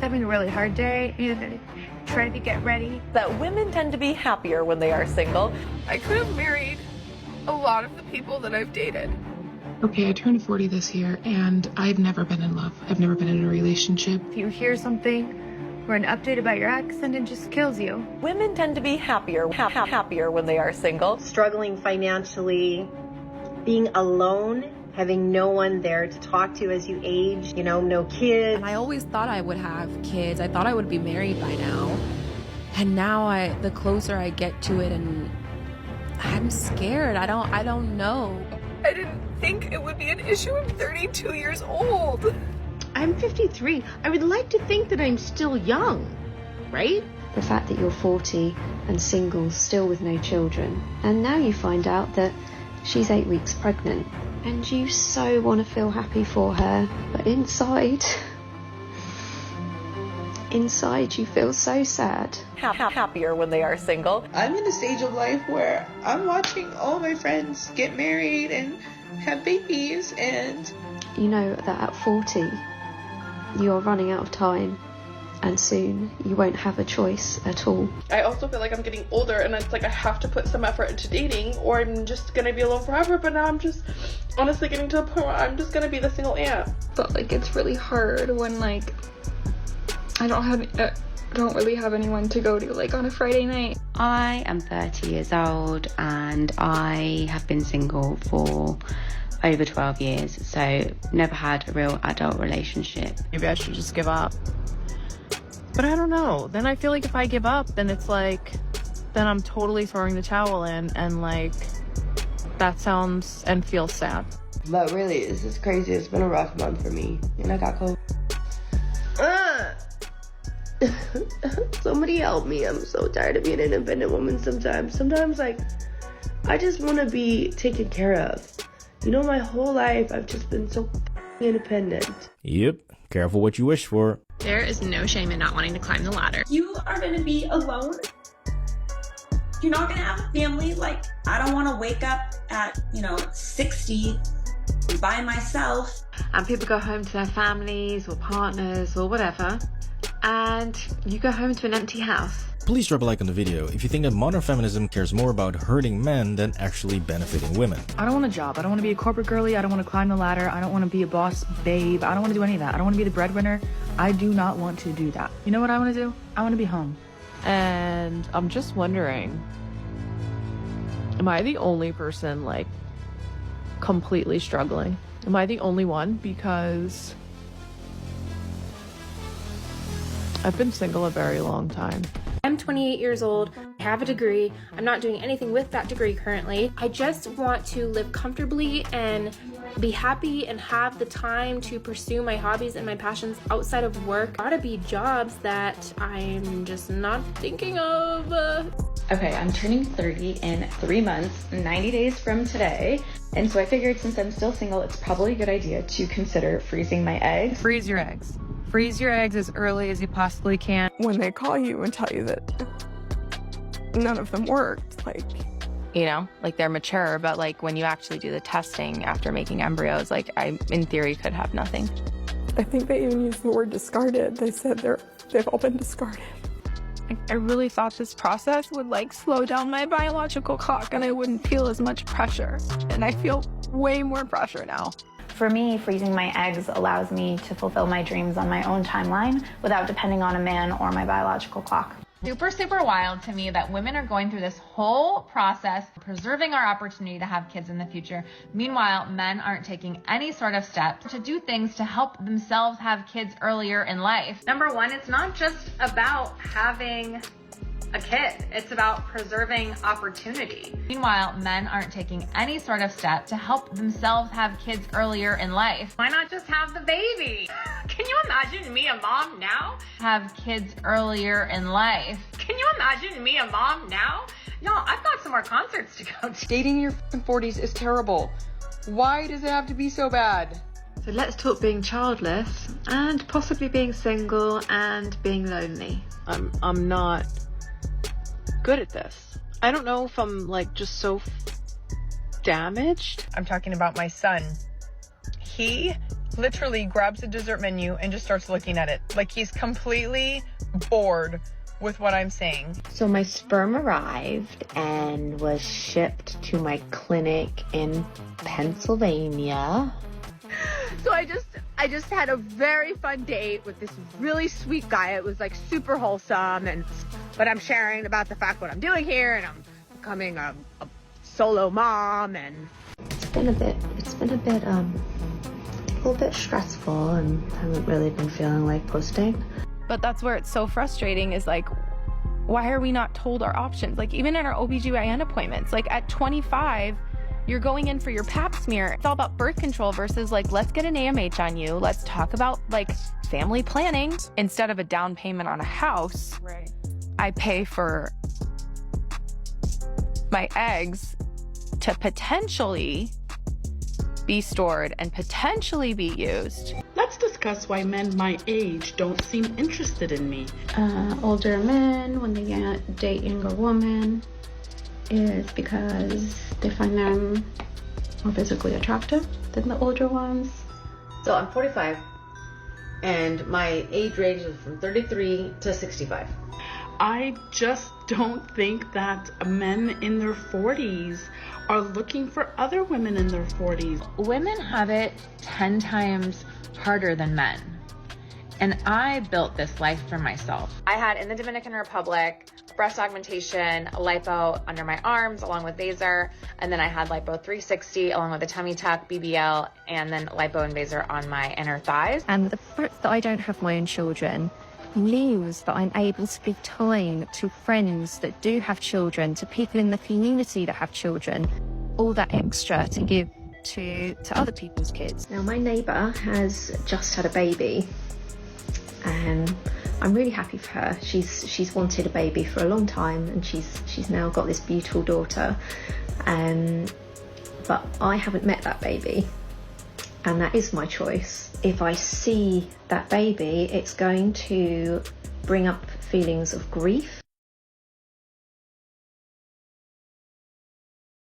having a really hard day and trying to get ready. That women tend to be happier when they are single. I could have married a lot of the people that I've dated. Okay, I turned 40 this year, and I've never been in love. I've never been in a relationship. If you hear something or an update about your ex, and it just kills you. Women tend to be happier when they are single. Struggling financially, being alone, having no one there to talk to as you age, no kids. And I always thought I would have kids. I thought I would be married by now. And now the closer I get to it, and I'm scared. I don't know. I didn't think it would be an issue. I'm 32 years old. I'm 53. I would like to think that I'm still young, right? The fact that you're 40 and single, still with no children, and now you find out that she's 8 weeks pregnant, and you so want to feel happy for her, but inside you feel so sad. Happier when they are single. I'm in a stage of life where I'm watching all my friends get married and have babies, and you know that at 40 you are running out of time, and soon you won't have a choice at all. I also feel like I'm getting older, and it's like I have to put some effort into dating or I'm just gonna be alone forever. But now I'm just honestly getting to a point where I'm just gonna be the single aunt. But it's really hard when I don't really have anyone to go to on a Friday night. I am 30 years old and I have been single for over 12 years, so never had a real adult relationship. Maybe I should just give up. But I don't know. Then I feel like if I give up, then it's then I'm totally throwing the towel in, and that sounds and feels sad. But really, this is crazy. It's been a rough month for me, and I got COVID. Somebody help me. I'm so tired of being an independent woman sometimes. Sometimes, I just want to be taken care of. My whole life, I've just been so independent. Yep. Careful what you wish for. There is no shame in not wanting to climb the ladder. You are going to be alone. You're not going to have a family. I don't want to wake up at, 60 by myself. And people go home to their families or partners or whatever, and you go home to an empty house. Please drop a like on the video if you think that modern feminism cares more about hurting men than actually benefiting women. I don't want a job. I don't want to be a corporate girly. I don't want to climb the ladder. I don't want to be a boss babe. I don't want to do any of that. I don't want to be the breadwinner. I do not want to do that. You know what I want to do? I want to be home. And I'm just wondering, am I the only person completely struggling? Am I the only one? Because I've been single a very long time. I'm 28 years old, I have a degree, I'm not doing anything with that degree currently. I just want to live comfortably and be happy and have the time to pursue my hobbies and my passions outside of work. Gotta be jobs that I'm just not thinking of. Okay, I'm turning 30 in 3 months, 90 days from today. And so I figured since I'm still single, it's probably a good idea to consider freezing my eggs. Freeze your eggs. Freeze your eggs as early as you possibly can. When they call you and tell you that none of them worked, they're mature, but when you actually do the testing after making embryos, I, in theory, could have nothing. I think they even used the word discarded. They said they've all been discarded. I really thought this process would slow down my biological clock and I wouldn't feel as much pressure. And I feel way more pressure now. For me, freezing my eggs allows me to fulfill my dreams on my own timeline without depending on a man or my biological clock. Super wild to me that women are going through this whole process, preserving our opportunity to have kids in the future. Meanwhile, men aren't taking any sort of steps to do things to help themselves have kids earlier in life. Number one, it's not just about having a kid. It's about preserving opportunity. Meanwhile, men aren't taking any sort of step to help themselves have kids earlier in life. Why not just have the baby? Can you imagine me a mom now? Have kids earlier in life. Can you imagine me a mom now? Y'all, I've got some more concerts to go to. Dating in your 40s is terrible. Why does it have to be so bad? So let's talk being childless and possibly being single and being lonely. I'm not good at this. I don't know if I'm just so damaged. I'm talking about my son. He literally grabs the dessert menu and just starts looking at it. Like he's completely bored with what I'm saying. So my sperm arrived and was shipped to my clinic in Pennsylvania. So I just had a very fun date with this really sweet guy. It was like super wholesome, but I'm sharing about the fact what I'm doing here, and I'm becoming a solo mom, and it's been a little bit stressful, and haven't really been feeling like posting. But that's where it's so frustrating is like, why are we not told our options? Like even in our OBGYN appointments, like at 25, you're going in for your pap smear. It's all about birth control versus like, let's get an AMH on you. Let's talk about like family planning. Instead of a down payment on a house, right, I pay for my eggs to potentially be stored and potentially be used. Let's discuss why men my age don't seem interested in me. Older men, when they date younger women, is because they find them more physically attractive than the older ones. So I'm 45, and my age range is from 33 to 65. I just don't think that men in their 40s are looking for other women in their 40s. Women have it 10 times harder than men. And I built this life for myself. I had in the Dominican Republic breast augmentation, lipo under my arms along with Vaser, and then I had lipo 360 along with a tummy tuck, BBL, and then lipo and Vaser on my inner thighs. And the fact that I don't have my own children means that I'm able to give time to friends that do have children, to people in the community that have children, all that extra to give to other people's kids. Now my neighbour has just had a baby, and I'm really happy for her. She's wanted a baby for a long time, and she's now got this beautiful daughter, but I haven't met that baby, and that is my choice. If I see that baby, it's going to bring up feelings of grief.